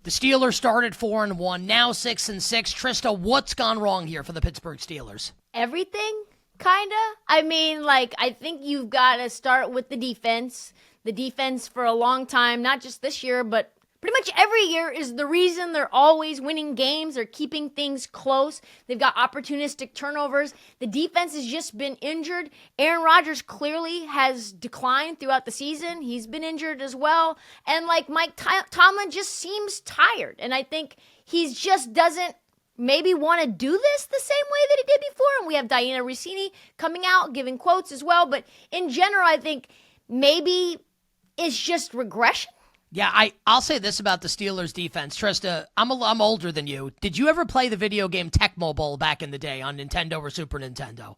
The Steelers started 4-1, now 6-6. Trysta, what's gone wrong here for the Pittsburgh Steelers? Everything, kinda. I mean, I think you've got to start with the defense. The defense for a long time, not just this year, but pretty much every year is the reason they're always winning games. They're keeping things close. They've got opportunistic turnovers. The defense has just been injured. Aaron Rodgers clearly has declined throughout the season. He's been injured as well. And Mike Tomlin just seems tired. And I think he just doesn't maybe want to do this the same way that he did before. And we have Diana Rossini coming out, giving quotes as well. But in general, I think maybe it's just regression. Yeah, I'll say this about the Steelers defense. Trysta, I'm older than you. Did you ever play the video game Tecmo Bowl back in the day on Nintendo or Super Nintendo?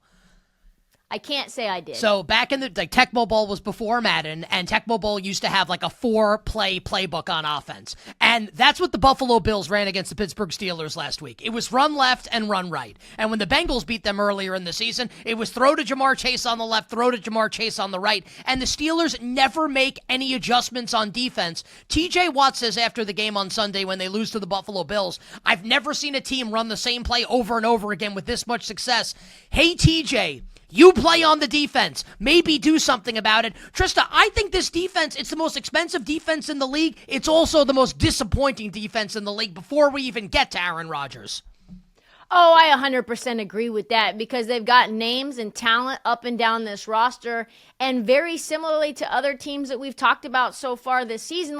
I can't say I did. So back in the Tecmo Bowl was before Madden, and Tecmo Bowl used to have a 4-play playbook on offense. And that's what the Buffalo Bills ran against the Pittsburgh Steelers last week. It was run left and run right. And when the Bengals beat them earlier in the season, it was throw to Jamar Chase on the left, throw to Jamar Chase on the right. And the Steelers never make any adjustments on defense. TJ Watt says after the game on Sunday when they lose to the Buffalo Bills, I've never seen a team run the same play over and over again with this much success. Hey, TJ, you play on the defense. Maybe do something about it. Trysta, I think this defense, it's the most expensive defense in the league. It's also the most disappointing defense in the league before we even get to Aaron Rodgers. Oh, I 100% agree with that because they've got names and talent up and down this roster. And very similarly to other teams that we've talked about so far this season,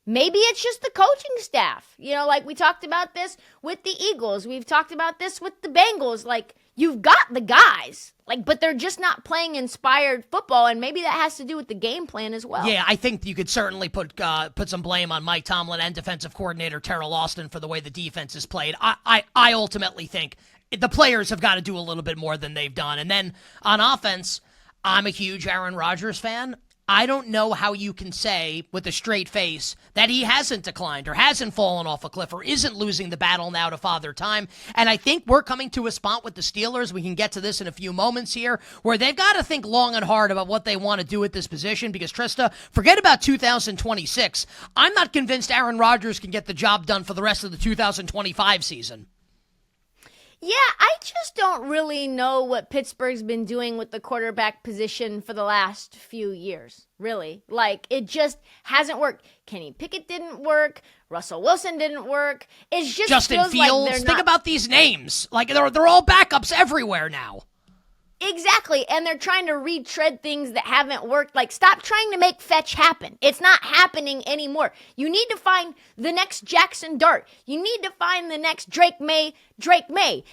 maybe it's just the coaching staff. We talked about this with the Eagles. We've talked about this with the Bengals. You've got the guys, but they're just not playing inspired football, and maybe that has to do with the game plan as well. Yeah, I think you could certainly put some blame on Mike Tomlin and defensive coordinator Terrell Austin for the way the defense is played. I ultimately think the players have got to do a little bit more than they've done. And then on offense, I'm a huge Aaron Rodgers fan. I don't know how you can say with a straight face that he hasn't declined or hasn't fallen off a cliff or isn't losing the battle now to Father Time. And I think we're coming to a spot with the Steelers, we can get to this in a few moments here, where they've got to think long and hard about what they want to do at this position because, Trysta, forget about 2026. I'm not convinced Aaron Rodgers can get the job done for the rest of the 2025 season. Yeah, I just don't really know what Pittsburgh's been doing with the quarterback position for the last few years, really. It just hasn't worked. Kenny Pickett didn't work. Russell Wilson didn't work. It just Justin feels Fields. like they're Think about these names. They're all backups everywhere now. Exactly, and they're trying to retread things that haven't worked. Stop trying to make fetch happen. It's not happening anymore. You need to find the next Jackson Dart. You need to find the next Drake May.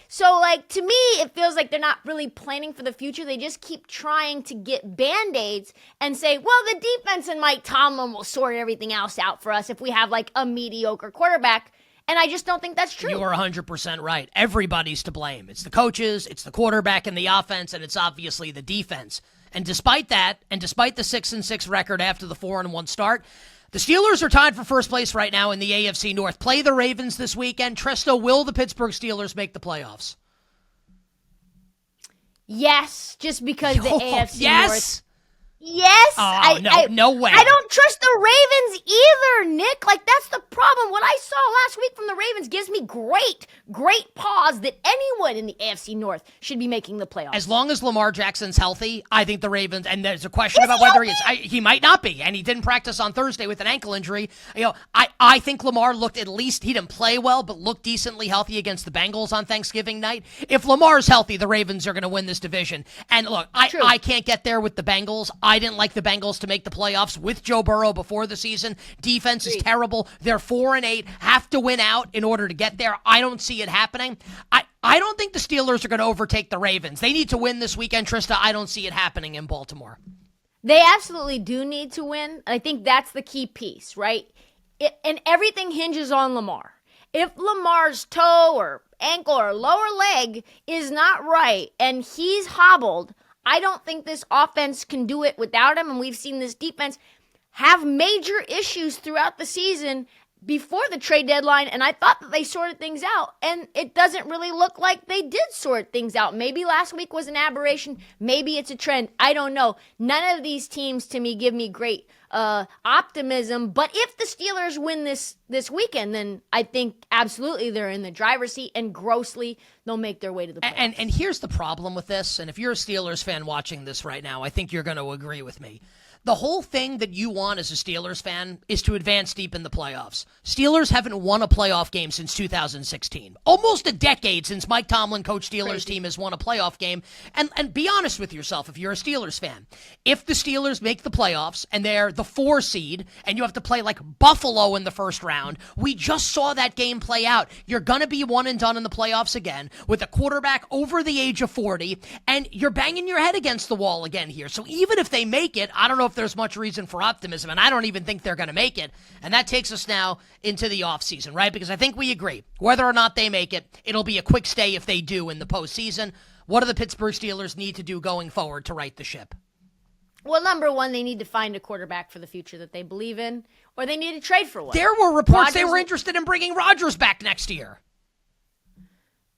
So, to me, it feels like they're not really planning for the future. They just keep trying to get Band-Aids and say, well, the defense and Mike Tomlin will sort everything else out for us if we have, a mediocre quarterback. And I just don't think that's true. You are 100% right. Everybody's to blame. It's the coaches, it's the quarterback and the offense, and it's obviously the defense. And despite that, and despite the 6-6 record after the 4-1 start, the Steelers are tied for first place right now in the AFC North. Play the Ravens this weekend. Trysta, will the Pittsburgh Steelers make the playoffs? Yes, just because the AFC North. Yes. Oh, no way. I don't trust the Ravens either, Nick. That's the problem. What I saw last week from the Ravens gives me great pause that anyone in the AFC North should be making the playoffs. As long as Lamar Jackson's healthy, I think the Ravens, and there's a question about whether he might not be, and he didn't practice on Thursday with an ankle injury. I think Lamar looked he didn't play well, but looked decently healthy against the Bengals on Thanksgiving night. If Lamar's healthy, the Ravens are going to win this division. And look, I can't get there with the Bengals. I didn't like the Bengals to make the playoffs with Joe Burrow before the season. Defense is terrible. They're 4-8, have to win out in order to get there. I don't see it happening. I don't think the Steelers are going to overtake the Ravens. They need to win this weekend, Trysta. I don't see it happening in Baltimore. They absolutely do need to win. I think that's the key piece, right? And everything hinges on Lamar. If Lamar's toe or ankle or lower leg is not right and he's hobbled, I don't think this offense can do it without him, and we've seen this defense have major issues throughout the season before the trade deadline, and I thought that they sorted things out, and it doesn't really look like they did sort things out. Maybe last week was an aberration. Maybe it's a trend. I don't know. None of these teams, to me, give me great optimism. But if the Steelers win this weekend, then I think absolutely they're in the driver's seat, and grossly they'll make their way to the playoffs. And here's the problem with this, and if you're a Steelers fan watching this right now, I think you're going to agree with me. The whole thing that you want as a Steelers fan is to advance deep in the playoffs. Steelers haven't won a playoff game since 2016. Almost a decade since Mike Tomlin coached Steelers team has won a playoff game. And be honest with yourself if you're a Steelers fan. If the Steelers make the playoffs and they're the 4 seed and you have to play like Buffalo in the first round, we just saw that game play out. You're going to be one and done in the playoffs again with a quarterback over the age of 40, and you're banging your head against the wall again here. So even if they make it, I don't know if there's much reason for optimism, and I don't even think they're going to make it. And that takes us now into the offseason, right? Because I think we agree, whether or not they make it, it'll be a quick stay if they do in the postseason. What do the Pittsburgh Steelers need to do going forward to right the ship? Well, number one, they need to find a quarterback for the future that they believe in, or they need to trade for one. There were reports they were interested in bringing Rodgers back next year.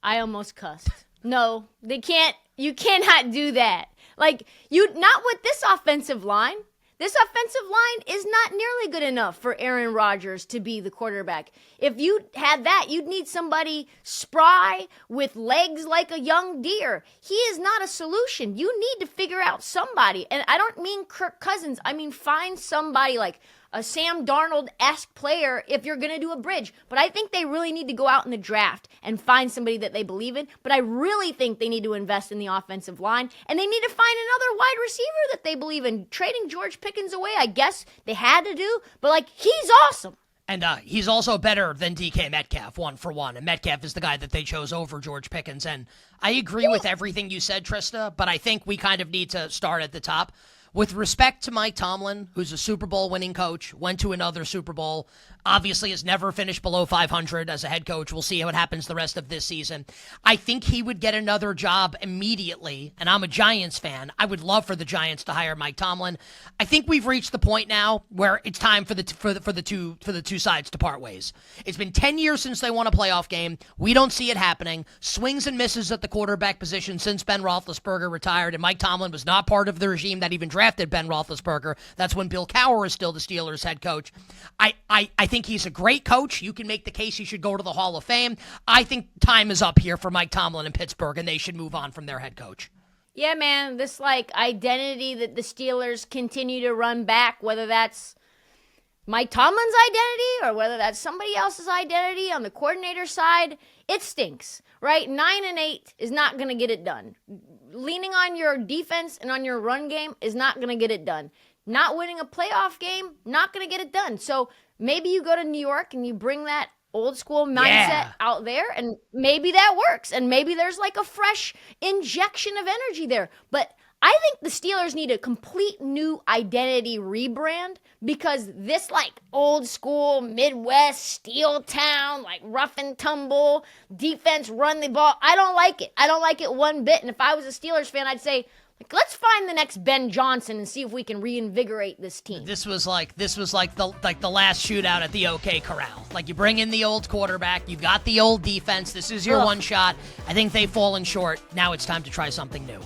I almost cussed. No, they can't. You cannot do that. Like, not with this offensive line. This offensive line is not nearly good enough for Aaron Rodgers to be the quarterback. If you had that, you'd need somebody spry with legs like a young deer. He is not a solution. You need to figure out somebody. And I don't mean Kirk Cousins. I mean find somebody like a Sam Darnold-esque player if you're going to do a bridge. But I think they really need to go out in the draft and find somebody that they believe in. But I really think they need to invest in the offensive line. And they need to find another wide receiver that they believe in. Trading George Pickens away, I guess they had to do. But, like, he's awesome. And he's also better than DK Metcalf, 1 for 1. And Metcalf is the guy that they chose over George Pickens. And I agree with everything you said, Trysta, but I think we kind of need to start at the top. With respect to Mike Tomlin, who's a Super Bowl winning coach, went to another Super Bowl, obviously has never finished below 500 as a head coach. We'll see what happens the rest of this season. I think he would get another job immediately, and I'm a Giants fan. I would love for the Giants to hire Mike Tomlin. I think we've reached the point now where it's time for the two sides to part ways. It's been 10 years since they won a playoff game. We don't see it happening. Swings and misses at the quarterback position since Ben Roethlisberger retired, and Mike Tomlin was not part of the regime that even drafted Ben Roethlisberger. That's when Bill Cowher is still the Steelers head coach. I think he's a great coach. You can make the case he should go to the Hall of Fame. I think time is up here for Mike Tomlin in Pittsburgh, and they should move on from their head coach. Yeah, man, this like identity that the Steelers continue to run back, whether that's Mike Tomlin's identity or whether that's somebody else's identity on the coordinator side, it stinks, right? 9-8 is not going to get it done. Leaning on your defense and on your run game is not going to get it done. Not winning a playoff game, not going to get it done. So maybe you go to New York and you bring that old school mindset out there, and maybe that works. And maybe there's like a fresh injection of energy there. But I think the Steelers need a complete new identity rebrand, because this like old school Midwest steel town, like rough and tumble defense, run the ball, I don't like it. I don't like it one bit. And if I was a Steelers fan, I'd say, like, let's find the next Ben Johnson and see if we can reinvigorate this team. This was like the last shootout at the OK Corral. Like, you bring in the old quarterback, you've got the old defense. This is your one shot. I think they've fallen short. Now it's time to try something new.